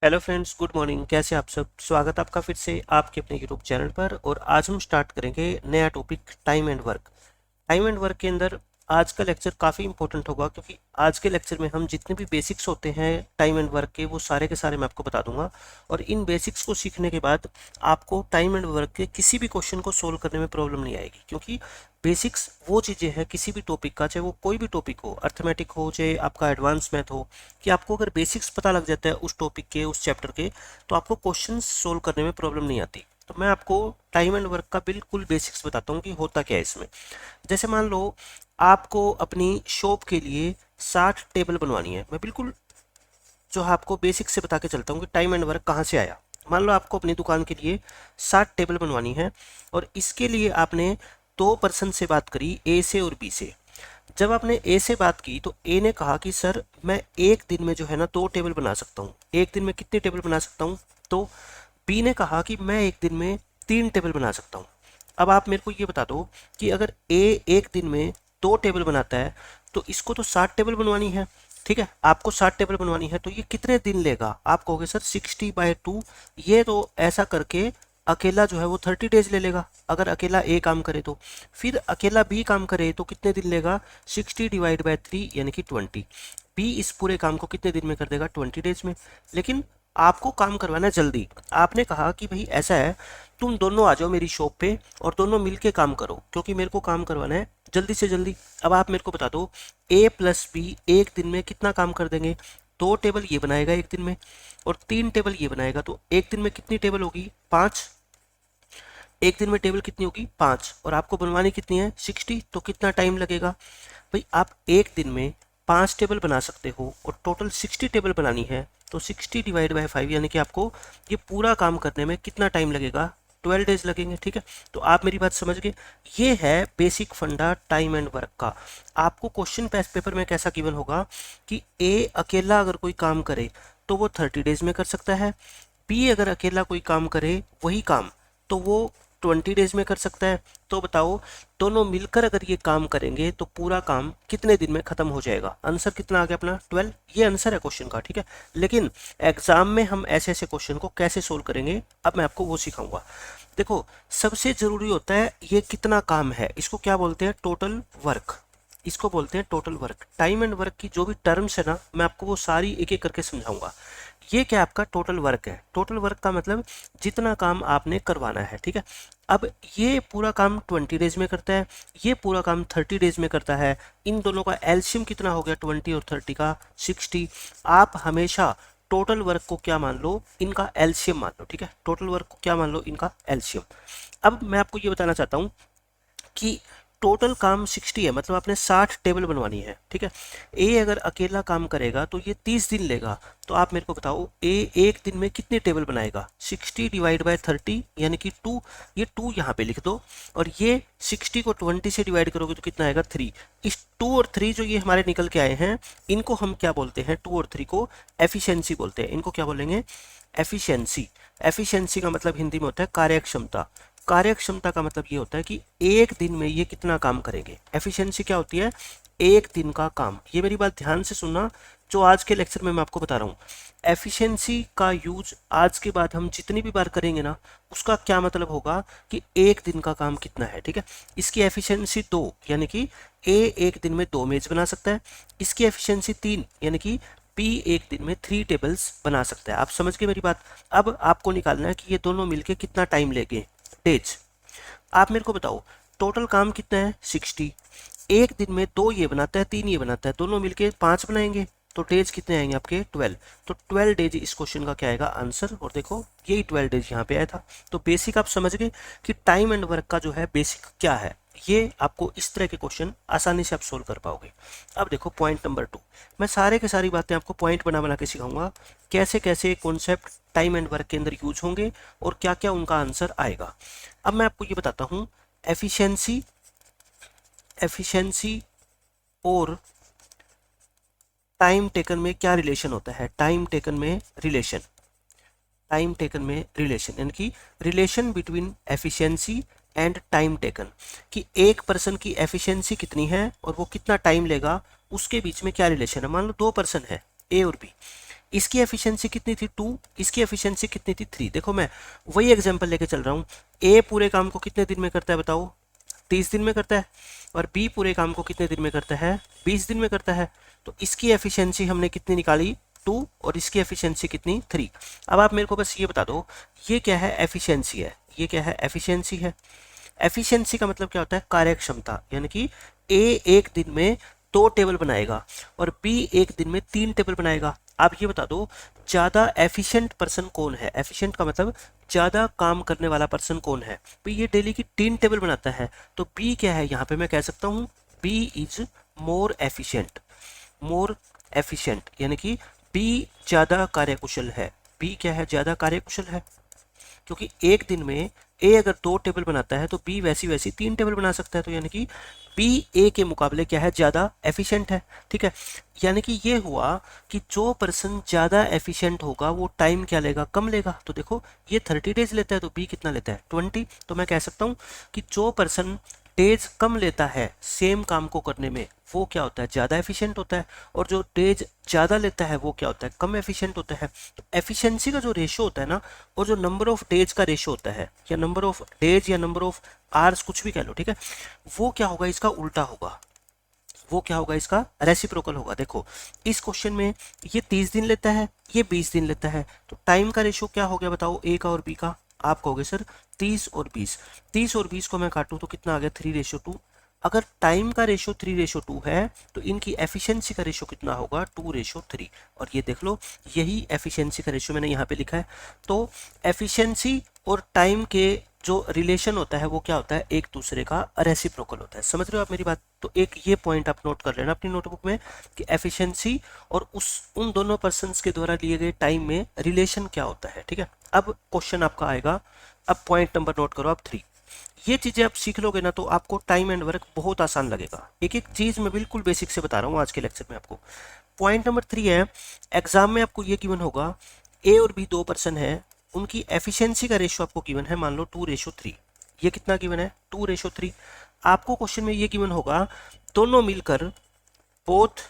Hello friends, good morning. कैसे आप सब? स्वागत आपका फिर से आपके अपने यूट्यूब चैनल पर। और आज हम स्टार्ट करेंगे नया topic, time and work. Time and work के अंदर आज का लेक्चर काफ़ी इंपॉर्टेंट होगा, क्योंकि आज के लेक्चर में हम जितने भी बेसिक्स होते हैं टाइम एंड वर्क के, वो सारे के सारे मैं आपको बता दूंगा। और इन बेसिक्स को सीखने के बाद आपको टाइम एंड वर्क के किसी भी क्वेश्चन को सोल्व करने में प्रॉब्लम नहीं आएगी, क्योंकि बेसिक्स वो चीज़ें हैं किसी भी टॉपिक का, चाहे वो कोई भी टॉपिक हो, अर्थमेटिक हो चाहे आपका एडवांस मैथ हो, कि आपको अगर बेसिक्स पता लग जाता है उस टॉपिक के, उस चैप्टर के, तो आपको क्वेश्चन सोल्व करने में प्रॉब्लम नहीं आती। तो मैं आपको टाइम एंड वर्क का बिल्कुल बेसिक्स बताता हूँ कि होता क्या है इसमें। जैसे मान लो आपको अपनी शॉप के लिए 60 टेबल बनवानी है। मैं बिल्कुल जो है आपको बेसिक से बता के चलता हूँ कि टाइम एंड वर्क कहाँ से आया। मान लो आपको अपनी दुकान के लिए 60 टेबल बनवानी है, और इसके लिए आपने दो पर्सन से बात करी, ए से और बी से। जब आपने ए से बात की तो ए ने कहा कि सर मैं एक दिन में जो है ना 2 टेबल बना सकता हूँ। एक दिन में कितने टेबल बना सकता हूँ? तो बी ने कहा कि मैं एक दिन में 3 टेबल बना सकता हूँ। अब आप मेरे को ये बता दो कि अगर ए एक दिन में 2 टेबल बनाता है, तो इसको तो 60 टेबल बनवानी है। ठीक है, आपको 60 टेबल बनवानी है, तो ये कितने दिन लेगा? आप कहोगे सर 60/2। ये तो ऐसा करके अकेला जो है वो 30 डेज ले लेगा, अगर अकेला ए काम करे तो। फिर अकेला बी काम करे तो कितने दिन लेगा? 60/3 यानी कि 20। बी इस पूरे काम को कितने दिन में कर देगा? 20 डेज में। लेकिन आपको काम करवाना है जल्दी। आपने कहा कि भाई ऐसा है, तुम दोनों आ जाओ मेरी शॉप पे और दोनों मिलके काम करो, क्योंकि मेरे को काम करवाना है जल्दी से जल्दी। अब आप मेरे को बता दो, ए प्लस बी एक दिन में कितना काम कर देंगे? 2 टेबल ये बनाएगा एक दिन में, और 3 टेबल ये बनाएगा। तो एक दिन में कितनी टेबल होगी? 5। एक दिन में टेबल कितनी होगी? 5। और आपको बनवानी कितनी है? 60। तो कितना टाइम लगेगा? भाई आप एक दिन में 5 टेबल बना सकते हो और टोटल 60 टेबल बनानी है, तो 60/5 यानी कि आपको ये पूरा काम करने में कितना टाइम लगेगा? 12 डेज लगेंगे। ठीक है, तो आप मेरी बात समझ गए। ये है बेसिक फंडा टाइम एंड वर्क का। आपको क्वेश्चन पेपर में कैसा गिवन होगा कि ए अकेला अगर कोई काम करे तो वो 30 डेज में कर सकता है। बी अगर अकेला कोई काम करे वही काम, तो वो 20 डेज में कर सकता है। तो बताओ, दोनों मिलकर अगर ये काम करेंगे तो पूरा काम कितने दिन में खत्म हो जाएगा? आंसर कितना आ गया अपना? 12। ये आंसर है क्वेश्चन का। ठीक है, लेकिन एग्जाम में हम ऐसे ऐसे क्वेश्चन को कैसे सोल्व करेंगे, अब मैं आपको वो सिखाऊंगा। देखो, सबसे जरूरी होता है ये कितना काम है। इसको क्या बोलते हैं? Total work. इसको बोलते हैं total work. Time and work की जो भी टर्म्स है ना, मैं आपको वो सारी एक एक करके समझाऊंगा। ये क्या आपका टोटल वर्क है? टोटल वर्क का मतलब जितना काम आपने करवाना है। ठीक है, अब ये पूरा काम 20 डेज में करता है, ये पूरा काम 30 डेज में करता है। इन दोनों का एलसीएम कितना हो गया? 20 और 30 का 60। आप हमेशा टोटल वर्क को क्या मान लो? इनका एलसीएम मान लो। ठीक है, टोटल वर्क को क्या मान लो? इनका एलसीएम। अब मैं आपको ये बताना चाहता हूँ कि टोटल काम 60 है, मतलब आपने 60 टेबल बनवानी है। ठीक है, ए अगर अकेला काम करेगा तो ये 30 दिन लेगा। तो आप मेरे को बताओ, ए एक दिन में कितने टेबल बनाएगा? 60/30 यानी कि 2। ये 2 यहाँ पे लिख दो, और ये 60 को 20 से डिवाइड करोगे तो कितना आएगा? 3। इस 2 और 3 जो ये हमारे निकल के आए हैं, इनको हम क्या बोलते हैं? 2 और 3 को एफिशिएंसी बोलते हैं। इनको क्या बोलेंगे? एफिशिएंसी। एफिशिएंसी का मतलब हिंदी में होता है कार्यक्षमता। कार्यक्षमता का मतलब ये होता है कि एक दिन में ये कितना काम करेंगे। एफिशिएंसी क्या होती है? एक दिन का काम। ये मेरी बात ध्यान से सुनना, जो आज के लेक्चर में मैं आपको बता रहा हूँ। एफिशिएंसी का यूज आज के बाद हम जितनी भी बार करेंगे ना, उसका क्या मतलब होगा कि एक दिन का काम कितना है। ठीक है, इसकी एफिशिएंसी 2 यानी कि ए एक दिन में 2 मेज बना सकता है। इसकी एफिशिएंसी 3 यानी कि बी एक दिन में 3 टेबल्स बना सकता है। आप समझ गए मेरी बात? अब आपको निकालना है कि ये दोनों मिलके कितना टाइम लेंगे, डेज। आप मेरे को बताओ, टोटल काम कितना है? 60। एक दिन में 2 ये बनाता है, 3 ये बनाता है, दोनों मिलके 5 बनाएंगे, तो डेज कितने आएंगे आपके? 12। तो 12 डेज इस क्वेश्चन का क्या आएगा? आंसर। और देखो, यही 12 डेज यहाँ पे आया था। तो बेसिक आप समझ गए कि टाइम एंड वर्क का जो है बेसिक क्या है। ये आपको इस तरह के क्वेश्चन आसानी से आप सोल्व कर पाओगे। अब देखो पॉइंट नंबर 2। मैं सारे के सारी बातें आपको पॉइंट बना बना के सिखाऊंगा, कैसे कैसे कॉन्सेप्ट टाइम एंड वर्क के अंदर यूज होंगे और क्या क्या उनका आंसर आएगा। अब मैं आपको ये बताता हूँ, एफिशिएंसी एफिशिएंसी और टाइम टेकन में क्या रिलेशन होता है। टाइम टेकन में रिलेशन यानी कि relation between efficiency and time taken, कि एक पर्सन की एफिशिएंसी कितनी है और वो कितना टाइम लेगा, उसके बीच में क्या रिलेशन है। मान लो 2 पर्सन है, ए और बी। इसकी एफिशिएंसी कितनी थी 2, इसकी एफिशिएंसी कितनी थी 3। देखो मैं वही एग्जांपल लेके चल रहा हूँ। ए पूरे काम को कितने दिन में करता है बताओ, 30 दिन में करता है, और बी पूरे काम को कितने दिन में करता है, 20 दिन में करता है। तो इसकी एफिशिएंसी हमने कितनी निकाली 2, और इसकी एफिशिएंसी कितनी 3। अब आप मेरे को बस ये बता दो ये क्या है, एफिशिएंसी है, ये क्या है, एफिशिएंसी है। एफिशिएंसी का मतलब क्या होता है, कार्यक्षमता, यानी कि ए एक दिन में 2 टेबल बनाएगा और बी एक दिन में 3 टेबल बनाएगा। आप ये बता दो ज़्यादा एफिशिएंट पर्सन कौन है, एफिशिएंट का मतलब ज़्यादा काम करने वाला पर्सन कौन है। तो ये डेली की 3 टेबल बनाता है, तो बी क्या है, यहाँ पे मैं कह सकता हूँ B is more efficient, more efficient, यानी कि बी ज़्यादा कार्यकुशल है। बी क्या है, ज़्यादा कार्यकुशल है, क्योंकि एक दिन में ए अगर 2 टेबल बनाता है तो बी वैसी वैसी 3 टेबल बना सकता है। तो यानी कि बी ए के मुकाबले क्या है, ज़्यादा एफिशिएंट है। ठीक है, यानी कि ये हुआ कि जो पर्सन ज़्यादा एफिशिएंट होगा वो टाइम क्या लेगा, कम लेगा। तो देखो ये 30 डेज लेता है तो बी कितना लेता है 20। तो मैं कह सकता हूँ कि जो पर्सन डेज कम लेता है सेम काम को करने में वो क्या होता है, ज़्यादा एफिशिएंट होता है, और जो डेज ज़्यादा लेता है वो क्या होता है, कम एफिशिएंट होता है। तो एफिशिएंसी का जो रेशो होता है ना, और जो नंबर ऑफ डेज का रेशो होता है, या नंबर ऑफ डेज या नंबर ऑफ आवर्स कुछ भी कह लो, ठीक है, वो क्या होगा, इसका उल्टा होगा, वो क्या होगा, इसका रेसिप्रोकल होगा। देखो इस क्वेश्चन में ये 30 दिन लेता है, ये 20 दिन लेता है, तो टाइम का रेशो क्या हो गया बताओ, ए का और बी का। आप कहोगे सर 30 और 20, 30 और 20 को मैं काटूं तो कितना आ गया 3:2। अगर टाइम का रेशो 3:2 है तो इनकी एफिशिएंसी का रेशो कितना होगा 2:3। और ये देख लो यही एफिशिएंसी का रेशो मैंने यहाँ पे लिखा है। तो एफिशिएंसी और टाइम के जो रिलेशन होता है वो क्या होता है, एक दूसरे का रेसिप्रोकल होता है। समझ रहे हो आप मेरी बात। तो एक ये पॉइंट आप नोट कर लेना अपनी नोटबुक में कि एफिशिएंसी और उन दोनों पर्सन्स के द्वारा लिए गए टाइम में रिलेशन क्या होता है। ठीक है, अब क्वेश्चन आपका आएगा, अब पॉइंट नंबर नोट करो आप 3। ये चीजें आप सीख लोगे ना तो आपको टाइम एंड वर्क बहुत आसान लगेगा। एक एक चीज मैं बिल्कुल बेसिक से बता रहा हूँ आज के लेक्चर में आपको। पॉइंट नंबर 3 है, एग्जाम में आपको ये गिवन होगा ए और बी 2 पर्सन है, उनकी एफिशिएंसी का रेशो आपको गिवन है मान लो 2:3। ये कितना गिवन है 2:3। आपको क्वेश्चन में ये गिवन होगा दोनों मिलकर, बोथ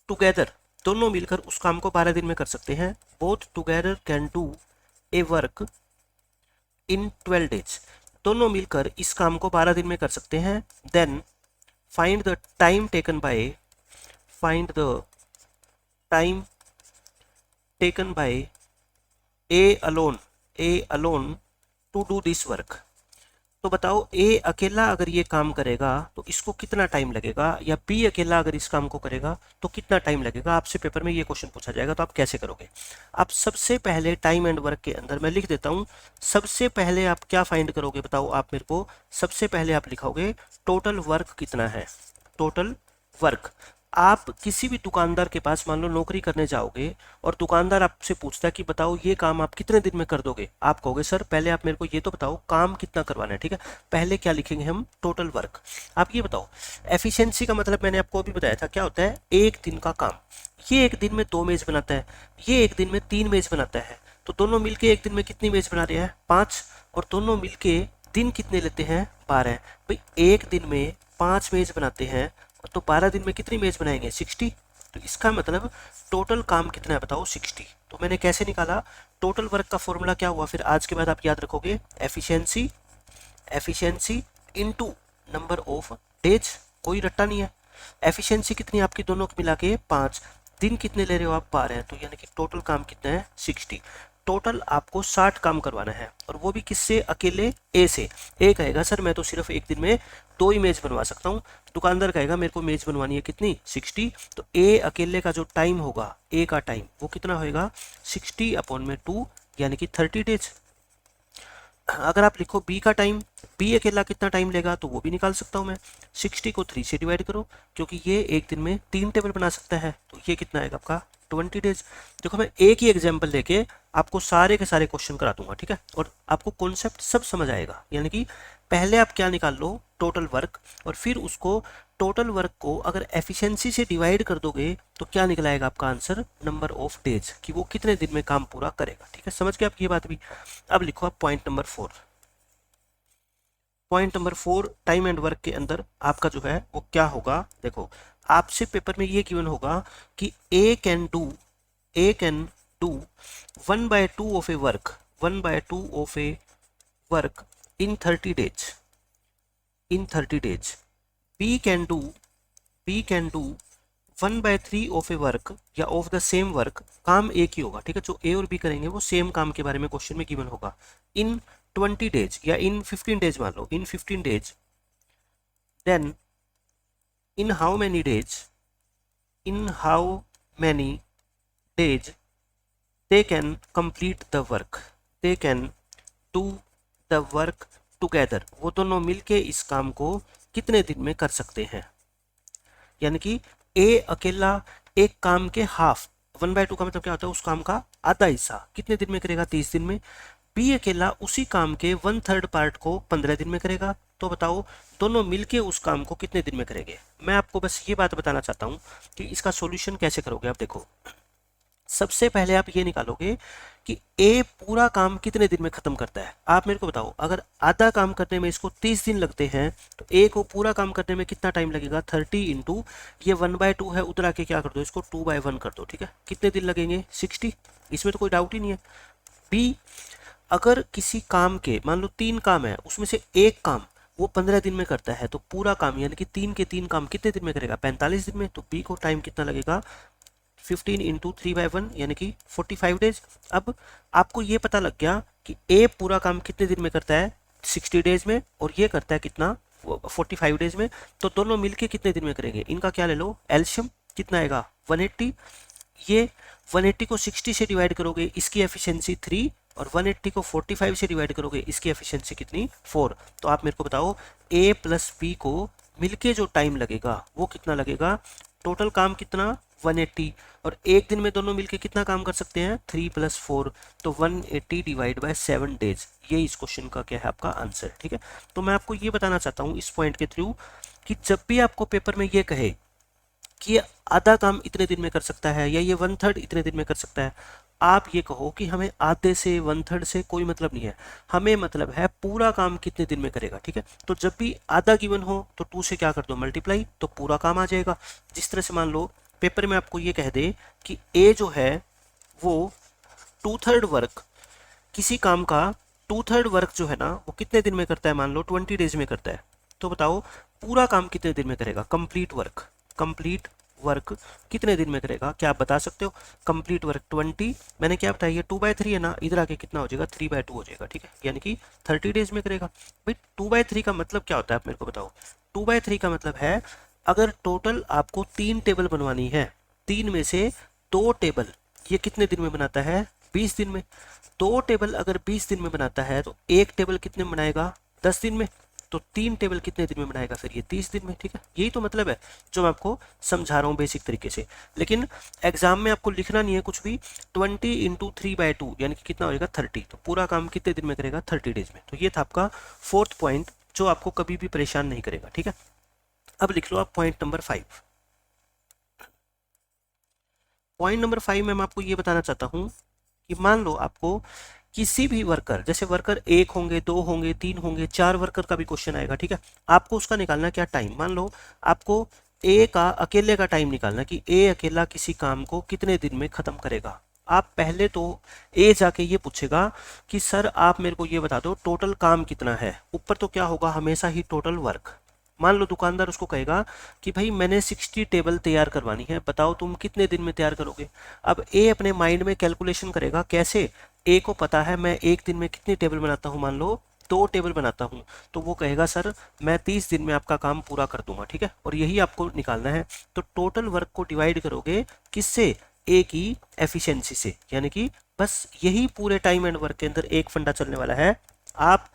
टुगेदर, दोनों मिलकर उस काम को 12 दिन में कर सकते हैं। Both together can do A work in 12 days, दोनों मिलकर इस काम को 12 दिन में कर सकते हैं। Then find the time taken by, find the time taken by A alone to do this work. तो बताओ ए अकेला अगर ये काम करेगा तो इसको कितना टाइम लगेगा, या बी अकेला अगर इस काम को करेगा तो कितना टाइम लगेगा। आपसे पेपर में ये क्वेश्चन पूछा जाएगा तो आप कैसे करोगे। आप सबसे पहले टाइम एंड वर्क के अंदर मैं लिख देता हूँ, सबसे पहले आप क्या फाइंड करोगे बताओ आप मेरे को। सबसे पहले आप लिखोगे टोटल वर्क कितना है, टोटल वर्क। आप किसी भी दुकानदार के पास मान लो नौकरी करने जाओगे और दुकानदार आपसे पूछता है कि बताओ ये काम आप कितने दिन में कर दोगे। आप कहोगे सर पहले आप मेरे को ये तो बताओ काम कितना करवाना है। ठीक है, पहले क्या लिखेंगे हम, टोटल वर्क। आप ये बताओ एफिशिएंसी का मतलब मैंने आपको अभी बताया था क्या होता है, एक दिन का काम। ये एक दिन में 2 मेज बनाता है, ये एक दिन में 3 मेज बनाता है, तो दोनों मिलके एक दिन में कितनी मेज बना रहे हैं 5, और दोनों मिलके दिन कितने लेते हैं 12। भाई एक दिन में 5 मेज बनाते हैं तो 12 दिन में कितनी मेज बनाएंगे 60। तो इसका मतलब टोटल काम कितना है बताओ 60। तो मैंने कैसे निकाला, टोटल वर्क का फॉर्मूला क्या हुआ फिर आज के बाद आप याद रखोगे, efficiency, efficiency into number of days, कोई रट्टा नहीं है। एफिशिएंसी कितनी आपकी दोनों को मिला के 5, दिन कितने ले रहे हो आप 12, तो यानी कि टोटल काम कितना है 60। टोटल आपको 60 काम करवाना है, और वो भी किससे, अकेले ए से। ए कहेगा सर मैं तो सिर्फ एक दिन में 2 ही मेज बनवा सकता हूँ, दुकानदार कहेगा मेरे को मेज बनवानी है कितनी 60। तो ए अकेले का जो टाइम होगा, ए का टाइम वो कितना होएगा 60/2 यानी कि 30 डेज। अगर आप लिखो बी का टाइम, बी अकेला कितना टाइम लेगा तो वो भी निकाल सकता हूँ मैं, 60 को 3 से डिवाइड करो क्योंकि ये एक दिन में 3 टेबल बना सकता है, तो ये कितना आएगा आपका 20 डेज। देखो मैं एक ही एग्जाम्पल लेके आपको सारे के सारे क्वेश्चन करा दूंगा, ठीक है, और आपको कॉन्सेप्ट सब समझ आएगा। यानी कि पहले आप क्या निकाल लो, टोटल वर्क, और फिर उसको टोटल वर्क को अगर एफिशिएंसी से डिवाइड कर दोगे तो क्या निकल आएगा आपका आंसर, नंबर ऑफ डेज, कि वो कितने दिन में काम पूरा करेगा। ठीक है, समझ गए आप ये बात भी। अब लिखो आप point number 4। Point number 4 time and work के अंदर आपका जो है वो क्या होगा, देखो आपसे पेपर में ये गिवन होगा कि A can do A can do 1/2 of a work, 1/2 of a work in 30 days, in 30 days. B can do, B can do 1/3 of a work या ऑफ द सेम वर्क, काम एक ही होगा, ठीक है, जो ए और बी करेंगे वो सेम काम के बारे में क्वेश्चन में गिवन होगा, इन 20 days या इन 15 days, मान लो in 15 days, then in how many days, in how many days they can complete the work, they can do the work together, वो दोनों मिलके इस काम को कितने दिन में कर सकते हैं। यानी कि ए अकेला एक काम के हाफ, 1/2 का मतलब क्या होता है, उस काम का आधा हिस्सा कितने दिन में करेगा, 30 दिन में। बी अकेला उसी काम के 1/3 पार्ट को 15 दिन में करेगा। तो बताओ दोनों मिलके उस काम को कितने दिन में करेंगे। मैं आपको बस ये बात बताना चाहता हूँ कि इसका सॉल्यूशन कैसे करोगे। आप देखो, सबसे पहले आप ये निकालोगे कि ए पूरा काम कितने दिन में खत्म करता है। आप मेरे को बताओ, अगर आधा काम करने में इसको 30 दिन लगते हैं तो ए को पूरा काम करने में कितना टाइम लगेगा, 30 इंटू ये 1/2 है, उधर आके क्या कर दो, इसको 2/1 कर दो, ठीक है। कितने दिन लगेंगे, 60, इसमें तो कोई डाउट ही नहीं है। बी, अगर किसी काम के मान लो 3 काम है, उसमें से एक काम वो 15 दिन में करता है, तो पूरा काम यानी कि 3 के 3 काम कितने दिन में करेगा, 45 दिन में। तो बी को टाइम कितना लगेगा, 15 इंटू 3/1 यानी कि 45 डेज। अब आपको ये पता लग गया कि ए पूरा काम कितने दिन में करता है, 60 डेज में, और ये करता है कितना, 45 डेज में। तो दोनों मिलके कितने दिन में करेंगे, इनका क्या ले लो, एल्शियम कितना आएगा, 180। ये 180 को 60 से डिवाइड करोगे, इसकी एफिशिएंसी 3, और 180 को 45 से डिवाइड करोगे, इसकी एफिशिएंसी कितनी, 4। तो आप मेरे को बताओ ए प्लस बी को मिलके जो टाइम लगेगा वो कितना लगेगा। टोटल काम कितना, 180, और एक दिन में दोनों मिलके कितना काम कर सकते हैं, 3 + 4, तो 180 डिवाइड बाय 7 डेज। ये इस क्वेश्चन का क्या है, आपका आंसर, ठीक है। तो मैं आपको ये बताना चाहता हूँ इस पॉइंट के थ्रू कि जब भी आपको पेपर में ये कहे कि ये आधा काम इतने दिन में कर सकता है या ये 1/3 इतने दिन में कर सकता है, आप ये कहो कि हमें आधे से 1/3 से कोई मतलब नहीं है, हमें मतलब है पूरा काम कितने दिन में करेगा, ठीक है। तो जब भी आधा गिवन हो तो 2 से क्या कर दो, मल्टीप्लाई, तो पूरा काम आ जाएगा। जिस तरह से मान लो पेपर में आपको ये कह दे कि ए जो है वो 2/3 वर्क, किसी काम का 2/3 वर्क जो है ना वो कितने दिन में करता है, मान लो 20 डेज में करता है। तो बताओ पूरा काम कितने दिन में करेगा, कंप्लीट वर्क, कंप्लीट वर्क कितने दिन में करेगा, क्या आप बता सकते हो। कंप्लीट वर्क 20, मैंने क्या बताया, ये 2/3 है ना, इधर आके कितना हो जाएगा, 3/2 हो जाएगा, ठीक है, यानी कि 30 डेज में करेगा। भाई 2/3 का मतलब क्या होता है, आप मेरे को बताओ। 2/3 का मतलब है अगर टोटल आपको 3 टेबल बनवानी है, 3 में से 2 टेबल ये कितने दिन में बनाता है, 20 दिन में। 2 टेबल अगर 20 दिन में बनाता है तो एक टेबल कितने में बनाएगा, 10 दिन में। तो 3 टेबल कितने दिन में बनाएगा, फिर ये 30 दिन में, ठीक है। यही तो मतलब है जो मैं आपको समझा रहा हूँ बेसिक तरीके से। लेकिन एग्जाम में आपको लिखना नहीं है कुछ भी। 20 इंटू 3/2 यानी कि कितना हो जाएगा, 30। तो पूरा काम कितने दिन में करेगा, 30 डेज में। तो ये था आपका 4th पॉइंट जो आपको कभी भी परेशान नहीं करेगा, ठीक है। अब लिख लो आप पॉइंट नंबर 5। पॉइंट नंबर 5 में मैं आपको ये बताना चाहता हूँ कि मान लो आपको किसी भी वर्कर, जैसे वर्कर 1 होंगे, 2 होंगे, 3 होंगे, 4 वर्कर का भी क्वेश्चन आएगा, ठीक है। आपको उसका निकालना क्या, टाइम। मान लो आपको ए का अकेले का टाइम निकालना कि ए अकेला किसी काम को कितने दिन में खत्म करेगा। आप पहले तो ए जाके ये पूछेगा कि सर आप मेरे को ये बता दो टोटल काम कितना है। ऊपर तो क्या होगा, हमेशा ही टोटल वर्क। मान लो दुकानदार उसको कहेगा कि भाई मैंने 60 टेबल तैयार करवानी है, बताओ तुम कितने दिन में तैयार करोगे। अब ए अपने माइंड में कैलकुलेशन करेगा, कैसे, ए को पता है मैं एक दिन में कितनी टेबल बनाता हूँ, मान लो 2 टेबल बनाता हूँ, तो वो कहेगा सर मैं 30 दिन में आपका काम पूरा कर दूंगा, ठीक है। और यही आपको निकालना है। तो टोटल वर्क को डिवाइड करोगे किससे, ए की एफिशिएंसी से, यानी कि बस यही पूरे टाइम एंड वर्क के अंदर एक फंडा चलने वाला है। आप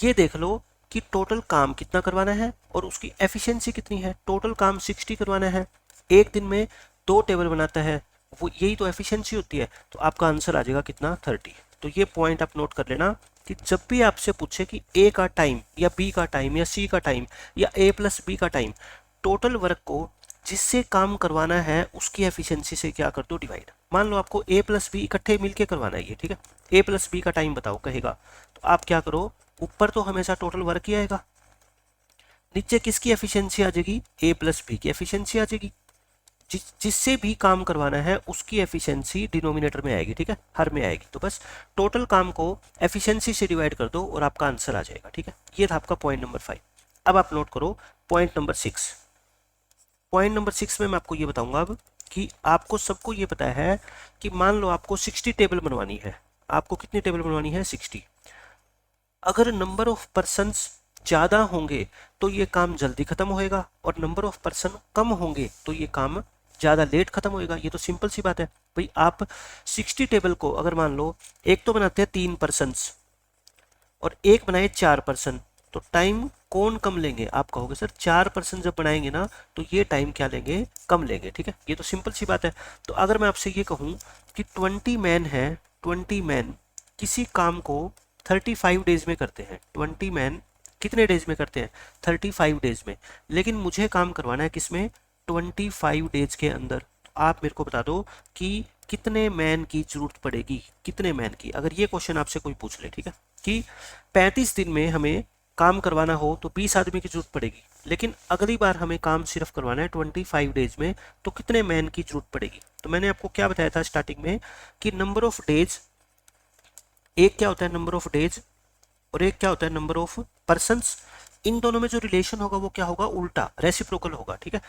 ये देख लो कि टोटल काम कितना करवाना है और उसकी एफिशिएंसी कितनी है। टोटल काम 60 करवाना है, एक दिन में 2 टेबल बनाता है, वो यही तो एफिशिएंसी होती है। तो आपका आंसर आ जाएगा कितना, 30। तो ये पॉइंट आप नोट कर लेना कि जब भी आपसे पूछे कि ए का टाइम या बी का टाइम या सी का टाइम या ए प्लस बी का टाइम, टोटल वर्क को जिससे काम करवाना है उसकी एफिशिएंसी से क्या कर दो, डिवाइड। मान लो आपको ए प्लस बी इकट्ठे मिलके करवाना है ये, ठीक है। ए प्लस बी का टाइम बताओ कहेगा, तो आप क्या करो, ऊपर तो हमेशा टोटल वर्क ही आएगा, नीचे किसकी एफिशिएंसी आ जाएगी, ए प्लस बी की एफिशिएंसी आ जाएगी। जिससे भी काम करवाना है उसकी एफिशिएंसी डिनोमिनेटर में आएगी, ठीक है, हर में आएगी। तो बस टोटल काम को एफिशिएंसी से डिवाइड कर दो और आपका आंसर आ जाएगा, ठीक है। ये था आपका पॉइंट नंबर 5। अब आप नोट करो पॉइंट नंबर 6। पॉइंट नंबर 6 में मैं आपको ये बताऊंगा अब कि आपको सबको ये पता है कि मान लो आपको 60 टेबल बनवानी है। आपको कितनी टेबल बनवानी है? 60। अगर नंबर ऑफ पर्सन्स ज़्यादा होंगे तो ये काम जल्दी खत्म होएगा, और नंबर ऑफ पर्सन कम होंगे तो ये काम ज़्यादा लेट खत्म होएगा। ये तो सिंपल सी बात है भाई। आप 60 टेबल को अगर मान लो एक तो बनाते हैं 3 पर्सन्स और एक बनाए 4 पर्सन, तो टाइम कौन कम लेंगे? आप कहोगे सर 4 पर्सन जब बनाएंगे ना तो ये टाइम क्या लेंगे? कम लेंगे, ठीक है। ये तो सिंपल सी बात है। तो अगर मैं आपसे ये कहूँ कि 20 मैन है, 20 मैन किसी काम को 35 डेज में करते हैं। 20 मैन कितने डेज में करते हैं? 35 डेज में। लेकिन मुझे काम करवाना है किसमें? 25 डेज के अंदर। तो आप मेरे को बता दो कि कितने मैन की जरूरत पड़ेगी? कितने मैन की? अगर ये क्वेश्चन आपसे कोई पूछ ले, ठीक है, कि 35 दिन में हमें काम करवाना हो तो 20 आदमी की जरूरत पड़ेगी, लेकिन अगली बार हमें काम सिर्फ करवाना है 25 डेज में, तो कितने मैन की जरूरत पड़ेगी? तो मैंने आपको क्या बताया था स्टार्टिंग में कि नंबर ऑफ डेज, एक क्या होता है नंबर ऑफ डेज और एक क्या होता है नंबर ऑफ पर्सन्स। इन दोनों में जो रिलेशन होगा वो क्या होगा? उल्टा, रेसिप्रोकल होगा, ठीक है।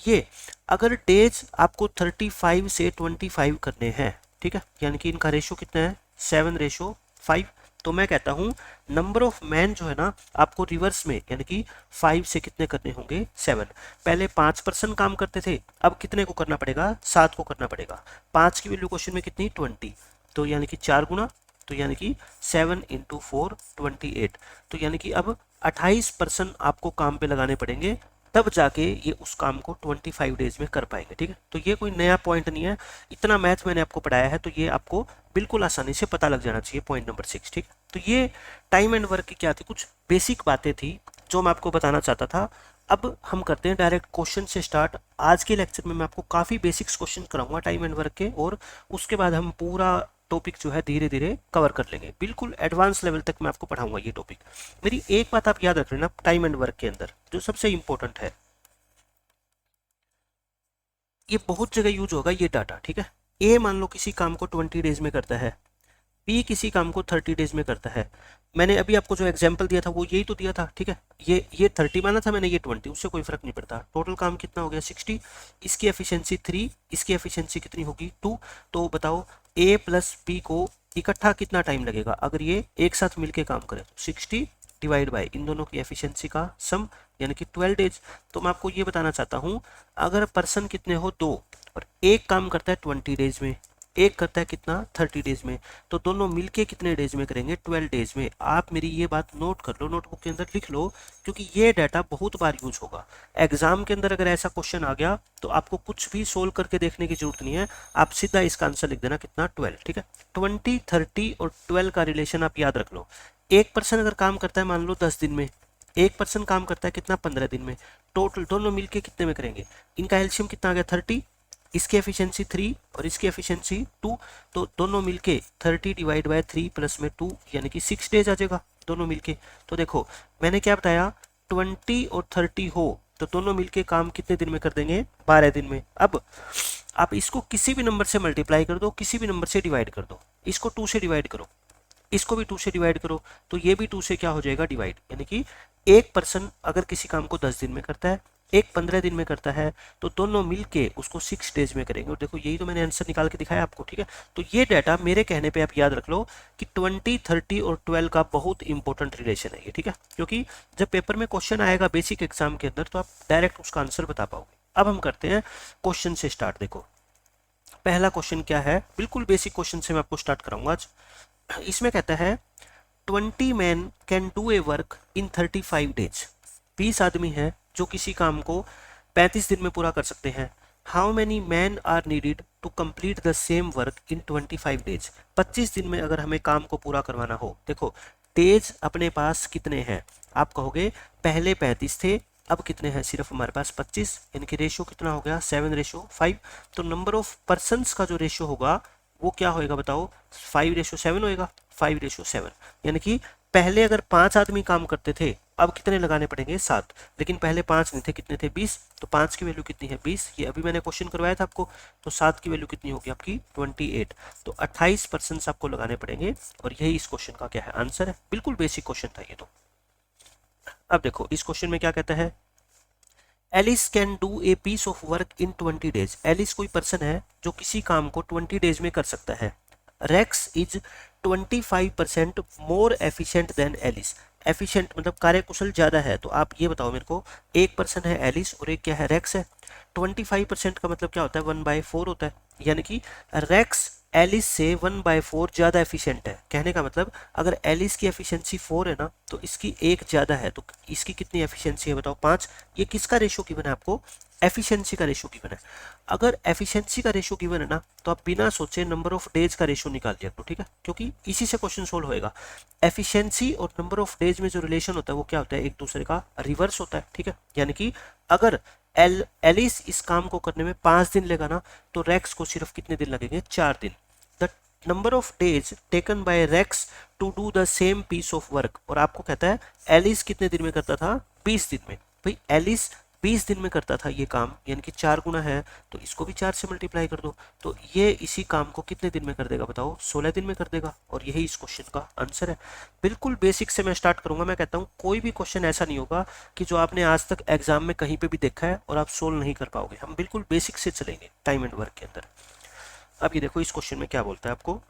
ये अगर डेज आपको 35 से 25 करने हैं, ठीक है, यानी कि इनका रेशो कितना है? 7:5। तो मैं कहता हूं नंबर ऑफ मैन जो है ना आपको रिवर्स में, यानी कि 5 से कितने करने होंगे? 7। पहले 5 पर्सन काम करते थे, अब कितने को करना पड़ेगा? 7 को करना पड़ेगा। 5 की वैल्यू क्वेश्चन में कितनी? 20। तो यानी कि 4 गुना, तो यानी कि 7 × 4 28। तो यानी कि अब 28 पर्सन आपको काम पे लगाने पड़ेंगे, तब जाके ये उस काम को 25 डेज में कर पाएंगे, ठीक है। तो ये कोई नया पॉइंट नहीं है, इतना मैथ मैंने आपको पढ़ाया है तो ये आपको बिल्कुल आसानी से पता लग जाना चाहिए। पॉइंट नंबर 6, ठीक। तो ये टाइम एंड वर्क की क्या थी, कुछ बेसिक बातें थी जो मैं आपको बताना चाहता था। अब हम करते हैं डायरेक्ट क्वेश्चन से स्टार्ट। आज के लेक्चर में मैं आपको काफ़ी बेसिक्स क्वेश्चन कराऊंगा टाइम एंड वर्क के, और उसके बाद हम पूरा टॉपिक जो है धीरे धीरे कवर कर लेंगे। बिल्कुल एडवांस लेवल तक मैं आपको पढ़ाऊंगा ये टॉपिक। मेरी एक बात आप याद रख लेना टाइम एंड वर्क के अंदर जो सबसे इंपॉर्टेंट है, ये बहुत जगह यूज होगा ये डाटा, ठीक है। ए मान लो किसी काम को 20 डेज में करता है, बी किसी काम को 30 डेज में करता है। मैंने अभी आपको जो एग्जांपल दिया था वो यही तो दिया था, ठीक है। ये 30 माना था मैंने, ये 20, उससे कोई फर्क नहीं पड़ता। टोटल काम कितना हो गया? 60। इसकी एफिशिएंसी 3, इसकी एफिशिएंसी कितनी होगी? 2। तो बताओ ए प्लस बी को इकट्ठा कितना टाइम लगेगा अगर ये एक साथ मिलके काम करे? 60 डिवाइड बाय इन दोनों की एफिशिएंसी का सम, यानी कि 12 डेज। तो मैं आपको ये बताना चाहता हूँ अगर पर्सन कितने हो? 2, और एक काम करता है 20 डेज में, एक करता है कितना? 30 डेज में, तो दोनों मिलके कितने डेज में करेंगे? 12 डेज में। आप मेरी ये बात नोट कर लो, नोटबुक के अंदर लिख लो, क्योंकि ये डाटा बहुत बार यूज होगा एग्जाम के अंदर। अगर ऐसा क्वेश्चन आ गया तो आपको कुछ भी सोल्व करके देखने की जरूरत नहीं है, आप सीधा इसका आंसर लिख देना कितना? 12, ठीक है। 20, 30 और 12 का रिलेशन आप याद रख लो। एक पर्सन अगर काम करता है मान लो 10 दिन में, एक पर्सन काम करता है कितना? 15 दिन में। टोटल दोनों मिलके कितने में करेंगे? इनका एलसीएम कितना आ गया? 30। इसकी एफिशिएंसी 3 और इसकी एफिशिएंसी 2, तो दोनों मिलके 30 डिवाइड बाय 3 प्लस में 2, यानी कि 6 डेज आ जाएगा दोनों मिलके। तो देखो मैंने क्या बताया, 20 और 30 हो तो दोनों मिलके काम कितने दिन में कर देंगे? 12 दिन में। अब आप इसको किसी भी नंबर से मल्टीप्लाई कर दो, किसी भी नंबर से डिवाइड कर दो। इसको 2 से डिवाइड करो, इसको भी 2 से डिवाइड करो, तो ये भी 2 से क्या हो जाएगा? डिवाइड। यानी कि एक पर्सन अगर किसी काम को 10 दिन में करता है, एक 15 दिन में करता है, तो दोनों मिलके उसको 6 डेज में करेंगे। और देखो यही तो मैंने आंसर निकाल के दिखाया आपको, ठीक है। तो ये डाटा मेरे कहने पे आप याद रख लो कि 20, 30 और 12 का बहुत इंपॉर्टेंट रिलेशन है ये, ठीक है। क्योंकि जब पेपर में क्वेश्चन आएगा बेसिक एग्जाम के अंदर तो आप डायरेक्ट उसका आंसर बता पाओगे। अब हम करते हैं क्वेश्चन से स्टार्ट। देखो पहला क्वेश्चन क्या है, बिल्कुल बेसिक क्वेश्चन से मैं आपको स्टार्ट कराऊंगा आज। इसमें कहता है 20 man can do A work in 35 days. 20 आदमी हैं जो किसी काम को 35 दिन में पूरा कर सकते हैं। How many man are needed to complete the same work in 25 days. 25 दिन में अगर हमें काम को पूरा करवाना हो, देखो डेज अपने पास कितने हैं? आप कहोगे पहले 35 थे, अब कितने हैं? सिर्फ हमारे पास 25, यानी कि रेशो कितना हो गया? 7:5। तो नंबर ऑफ पर्सन्स का जो रेशो होगा वो क्या होएगा बताओ? 5:7 होएगा। 5:7, यानी कि पहले अगर 5 आदमी काम करते थे अब कितने लगाने पड़ेंगे 7, लेकिन पहले 5 नहीं थे, कितने थे 20, तो 5 की वैल्यू कितनी है 20, ये अभी मैंने क्वेश्चन करवाया था आपको, तो 7 की वैल्यू कितनी होगी आपकी 28, तो 28% आपको लगाने पड़ेंगे और यही इस क्वेश्चन का क्या है आंसर है। बिल्कुल बेसिक क्वेश्चन था ये तो। अब देखो इस क्वेश्चन में क्या कहता है, Alice can do a piece of work in 20 days. Alice कोई पर्सन है जो किसी काम को 20 डेज में कर सकता है। Rex is 25% more efficient than Alice. Efficient मतलब कार्यकुशल ज्यादा है, तो आप ये बताओ मेरे को, एक पर्सन है एलिस और एक क्या है रेक्स है। 25% का मतलब क्या होता है 1/4 होता है, यानी कि रेक्स एलिस से 1/4 ज़्यादा एफिशिएंट है। कहने का मतलब अगर एलिस की एफिशिएंसी 4 है ना, तो इसकी एक ज़्यादा है, तो इसकी कितनी एफिशिएंसी है बताओ 5। ये किसका रेशो गिवन है आपको, एफिशिएंसी का रेशो गिवन है। अगर एफिशिएंसी का रेशो गिवन है ना, तो आप बिना सोचे नंबर ऑफ डेज का रेशो निकाल लिया करो, ठीक है, क्योंकि इसी से क्वेश्चन सोल्व होएगा। एफिशिएंसी और नंबर ऑफ डेज में जो रिलेशन होता है वो क्या होता है, एक दूसरे का रिवर्स होता है, ठीक है। यानी कि अगर एलिस इस काम को करने में 5 दिन लेगा ना, तो रेक्स को सिर्फ कितने दिन लगेंगे 4 दिन। The number of days taken by Rex to do the same piece of work, और आपको कहता है एलिस कितने दिन में करता था 20 दिन में। भाई एलिस 20 दिन में करता था ये काम, यानी कि 4 गुना है, तो इसको भी 4 से मल्टीप्लाई कर दो, तो ये इसी काम को कितने दिन में कर देगा बताओ 16 दिन में कर देगा, और यही इस क्वेश्चन का आंसर है। बिल्कुल बेसिक से मैं स्टार्ट करूंगा। मैं कहता हूँ कोई भी क्वेश्चन ऐसा नहीं होगा कि जो आपने आज तक एग्जाम में कहीं पे भी देखा है और आप सोल्व नहीं कर पाओगे। हम बिल्कुल बेसिक से चलेंगे टाइम एंड वर्क के अंदर। अब ये देखो इस क्वेश्चन में क्या बोलता है आपको,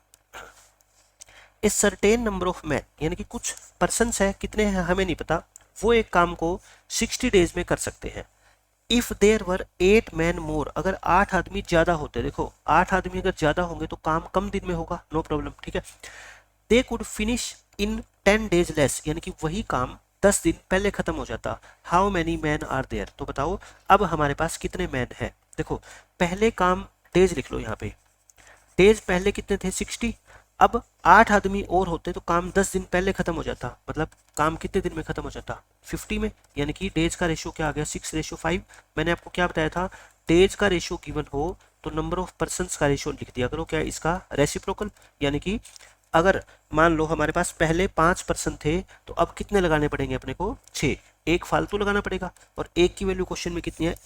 a certain number of man, यानी कि कुछ पर्सन्स है, कितने हैं हमें नहीं पता, वो एक काम को 60 डेज में कर सकते हैं। If there were 8 man more, अगर 8 आदमी ज्यादा होते, देखो 8 आदमी अगर ज्यादा होंगे तो काम कम दिन में होगा, नो प्रॉब्लम, ठीक है। They could finish in 10 days less, यानी कि वही काम 10 दिन पहले खत्म हो जाता। How many man are there, तो बताओ अब हमारे पास कितने मैन हैं। देखो पहले काम डेज लिख लो यहाँ पे, डेज पहले कितने थे 60, अब 8 आदमी और होते तो काम 10 दिन पहले खत्म हो जाता, मतलब काम कितने दिन में खत्म हो जाता 50 में, यानी कि डेज का रेशियो क्या आ गया 6:5। मैंने आपको क्या बताया था, डेज का रेशियो गिवन हो तो नंबर ऑफ पर्सन्स का रेशियो लिख दिया करो, क्या इसका रेसिप्रोकल, यानी कि अगर मान लो हमारे पास पहले 5 पर्सन थे, तो अब कितने लगाने पड़ेंगे अपने को 6, एक फालतू लगाना पड़ेगा, और एक की वैल्यू क्वेश्चन में कितनी है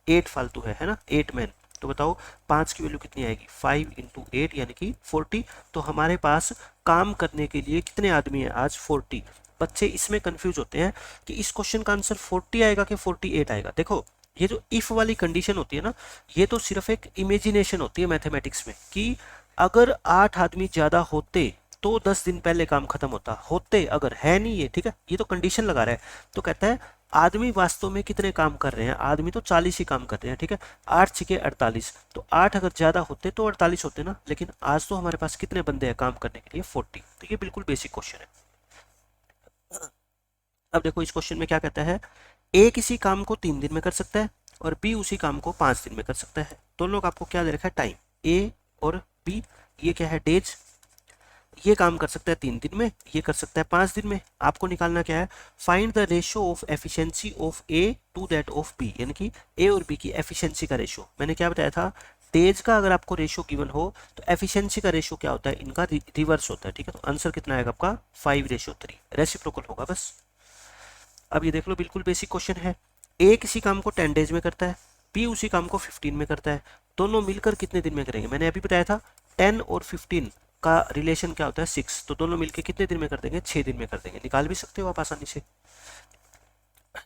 8 फालतू है ना 8 मैन, तो बताओ 5 की वैल्यू कितनी आएगी 5 × 8 यानी कि 40। तो हमारे पास काम करने के लिए कितने आदमी हैं आज 40। बच्चे इसमें कंफ्यूज होते हैं कि इस क्वेश्चन का आंसर 40 आएगा कि 48 आएगा। देखो ये जो इफ वाली कंडीशन होती है ना, ये तो सिर्फ एक इमेजिनेशन होती है मैथमेटिक्स में, कि अगर 8 आदमी ज्यादा होते तो 10 दिन पहले काम खत्म होता, होते अगर है नहीं ये, ठीक है, ये तो कंडीशन लगा रहा है। तो कहता है आदमी वास्तव में कितने काम कर रहे हैं, आदमी तो 40 ही काम कर रहे हैं, ठीक है, 8 छिके 48, तो 8 अगर ज्यादा होते तो 48 होते ना, लेकिन आज तो हमारे पास कितने बंदे हैं काम करने के लिए 40। तो ये बिल्कुल बेसिक क्वेश्चन है। अब देखो इस क्वेश्चन में क्या कहता है, ए किसी काम को 3 दिन में कर सकता है और बी उसी काम को 5 दिन में कर सकता है। दोनों लोग आपको क्या दे रखा है टाइम, ए और बी, ये क्या है डेज, ये काम कर सकता है 3 दिन में, ये कर सकता है 5 दिन में। आपको निकालना क्या है, find the ratio of efficiency of A to that of B, यानी कि ए और बी की एफिशिएंसी का रेशियो। मैंने क्या बताया था, डेज का अगर आपको रेशियो गिवन हो तो एफिशिएंसी का रेशियो क्या होता है, इनका रिवर्स होता है, ठीक है। तो आंसर कितना आएगा आपका 5:3, रेसिप्रोकल होगा बस। अब ये देख लो बिल्कुल बेसिक क्वेश्चन है, ए किसी काम को 10 डेज में करता है, बी उसी काम को 15 में करता है, दोनों मिलकर कितने दिन में करेंगे। मैंने अभी बताया था 10 और 15 का रिलेशन क्या होता है 6, तो दोनों मिलकर कितने दिन में कर देंगे 6 दिन में कर देंगे। निकाल भी सकते हो आप आसानी से।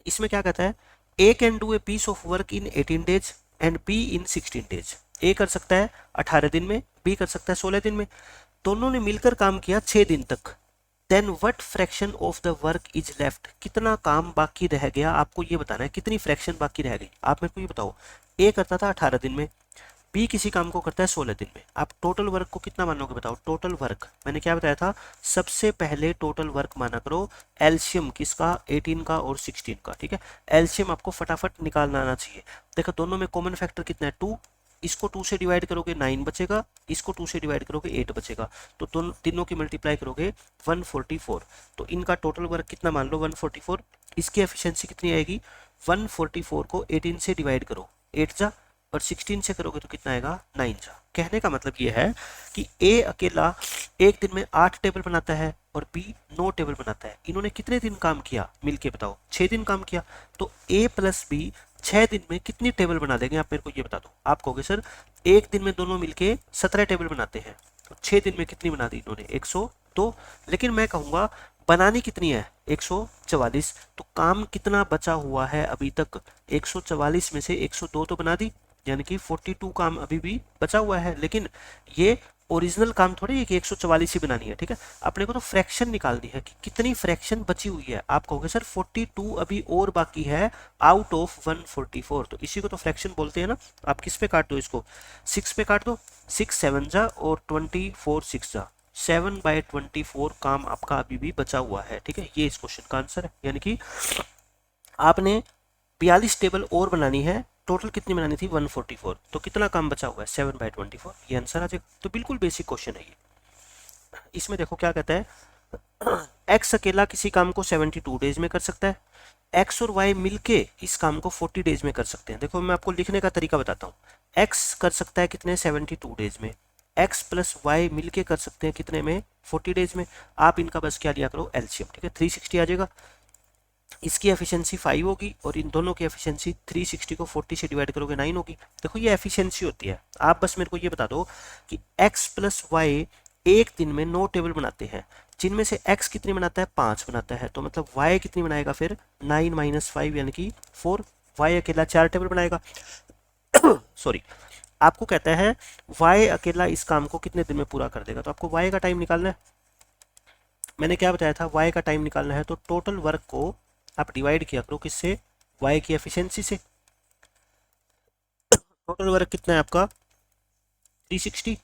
इसमें क्या कहता है, A can do a piece of work in 18 days and B in 16 days. A कर सकता है 18 दिन में, बी कर सकता है 16 दिन में, दोनों ने मिलकर काम किया 6 दिन तक। Then what fraction of the work is left, कितना काम बाकी रह गया, आपको ये बताना है कितनी फ्रैक्शन बाकी रह गई। आप मेरे को ये बताओ, ए करता था 18 दिन में, बी किसी काम को करता है 16 दिन में, आप टोटल वर्क को कितना मानोगे बताओ। टोटल वर्क मैंने क्या बताया था, सबसे पहले टोटल वर्क माना करो एलसीएम किसका 18 का और 16 का, ठीक है। एलसीएम आपको फटाफट निकालना आना चाहिए। देखो दोनों में कॉमन फैक्टर कितना है 2, इसको 2 से डिवाइड करोगे 9 बचेगा, इसको 2 से डिवाइड करोगे 8 बचेगा, तो तीनों की मल्टीप्लाई करोगे 144, तो इनका टोटल वर्क कितना मान लो 144। इसकी एफिशिएंसी कितनी आएगी, 144 को 18 से डिवाइड करो 8 जा, और 16 से करोगे तो कितना आएगा 9 जा। कहने का मतलब ये है कि ए अकेला एक दिन में 8 टेबल बनाता है और बी 9 टेबल बनाता है। इन्होंने कितने दिन काम किया मिलके बताओ? 6 दिन काम किया। तो ए प्लस बी 6 दिन में कितनी टेबल बना देंगे, आप मेरे को ये बता दो। आप कहोगे सर एक दिन में दोनों मिलके 17 टेबल बनाते हैं, तो 6 दिन में कितनी बना दी इन्होंने? 102। लेकिन मैं कहूंगा बनानी कितनी है? 144। तो काम कितना बचा हुआ है अभी तक? 144 में से 102 तो बना दी, यानी कि 42 काम अभी भी बचा हुआ है। लेकिन ये ओरिजिनल काम थोड़ी है कि 144 ही बनानी है, ठीक है। अपने को तो फ्रैक्शन निकालनी है कि कितनी फ्रैक्शन बची हुई है। आप कहोगे सर 42 अभी और बाकी है आउट ऑफ 144, तो इसी को तो फ्रैक्शन बोलते हैं ना। आप किस पे काट दो इसको? 6 पे काट दो। 6 7 जा और 24 6 जा, 7/24 काम आपका अभी भी बचा हुआ है, ठीक है। ये इस क्वेश्चन का आंसर है, यानी कि आपने 42 टेबल और बनानी है। टोटल कितनी बनानी थी? 144। तो कितना काम बचा हुआ है? 7/24। ये आंसर आ जाएगा। तो बिल्कुल बेसिक क्वेश्चन है ये। इसमें देखो क्या कहता है, एक्स अकेला किसी काम को 72 डेज में कर सकता है, एक्स और वाई मिलके इस काम को 40 डेज में कर सकते हैं। देखो मैं आपको लिखने का तरीका बताता हूँ। एक्स कर सकता है कितने? 72 डेज में। एक्स प्लस वाई मिलके कर सकते हैं कितने में? 40 डेज में। आप इनका बस क्या लिया करो? एलसीएम, ठीक है। 360 आ जाएगा। इसकी एफिशिएंसी 5 होगी और इन दोनों की एफिशिएंसी 360 को 40 से डिवाइड करोगे 9 होगी। देखो ये एफिशिएंसी होती है। आप बस मेरे को ये बता दो कि x प्लस वाई एक दिन में 9 टेबल बनाते हैं, जिनमें से x कितनी बनाता है? 5 बनाता है। तो मतलब y कितनी बनाएगा फिर? 9 - 5 यानी कि 4। y अकेला 4 टेबल बनाएगा। सॉरी, आपको कहता है y अकेला इस काम को कितने दिन में पूरा कर देगा। तो आपको y का टाइम निकालना है। मैंने क्या बताया था? y का टाइम निकालना है तो टोटल वर्क को आप डिवाइड किया करो किससे? y की एफिशिएंसी से। टोटल वर्क कितना है आपका? 360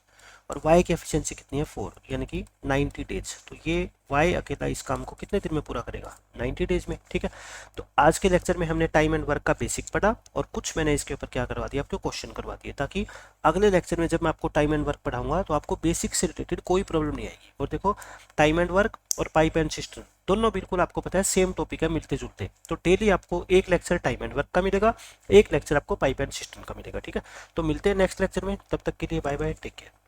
और y की एफिशिएंसी कितनी है? 4, यानी कि 90 डेज। तो ये y अकेला इस काम को कितने दिन में पूरा करेगा? 90 डेज में, ठीक है। तो आज के लेक्चर में हमने टाइम एंड वर्क का बेसिक पढ़ा और कुछ मैंने इसके ऊपर क्या करवा दिया? आपको क्वेश्चन करवा दिए, ताकि अगले लेक्चर में जब मैं आपको टाइम एंड वर्क पढ़ाऊंगा तो आपको बेसिक से रिलेटेड कोई प्रॉब्लम नहीं आएगी। और देखो टाइम एंड वर्क और पाइप एंड सिस्टम दोनों बिल्कुल आपको पता है सेम टॉपिक है, मिलते जुलते। तो डेली आपको एक लेक्चर टाइम एंड वर्क का मिलेगा, एक लेक्चर आपको पाइप एंड सिस्टम का मिलेगा, ठीक है। तो मिलते हैं नेक्स्ट लेक्चर में, तब तक के लिए बाय बाय, टेक केयर।